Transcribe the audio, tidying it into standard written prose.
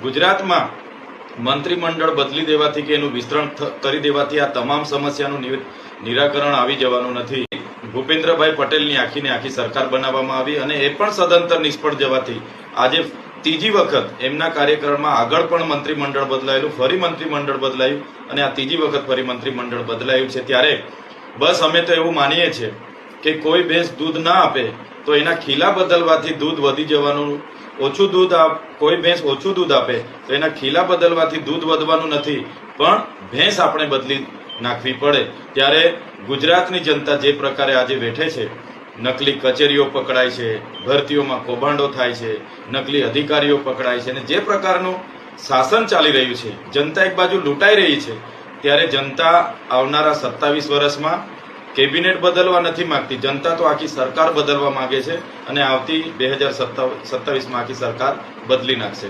ગુજરાતમાં મંત્રીમંડળ બદલી દેવાથી કે એનું વિસ્તરણ કરી દેવાથી આ તમામ સમસ્યાનું નિરાકરણ આવી જવાનું નથી. ભૂપેન્દ્રભાઈ પટેલની આખીને આખી સરકાર બનાવવામાં આવી અને એ પણ સદંતર નિષ્ફળ જવાથી આજે ત્રીજી વખત એમના કાર્યકાળમાં આગળ પણ મંત્રીમંડળ બદલાયેલું, ફરી મંત્રીમંડળ બદલાયું અને આ ત્રીજી વખત ફરી મંત્રીમંડળ બદલાયું છે. ત્યારે બસ અમે તો એવું માનીએ છીએ કે કોઈ ભેંસ દૂધ ના આપે તો એના ખીલા બદલવાથી દૂધ વધી જવાનું, કોઈ ભેંસ ઓછું દૂધ આપે તો એના ખીલા બદલવાથી દૂધ વધવાનું નથી, પણ ભેંસ આપણે બદલી નાખવી પડે. ત્યારે ગુજરાતની જનતા જે પ્રકારે આજે બેઠે છે, નકલી કચેરીઓ પકડાય છે, ભરતીઓમાં કૌભાંડો થાય છે, નકલી અધિકારીઓ પકડાય છે અને જે પ્રકારનું શાસન ચાલી રહ્યું છે, જનતા એક બાજુ લૂંટાઈ રહી છે. ત્યારે જનતા આવનારા 27 વર્ષમાં કેબિનેટ બદલવા નથી માંગતી, જનતા તો આખી સરકાર બદલવા માંગે છે અને આવતી 2027માં આખી સરકાર બદલી નાખશે.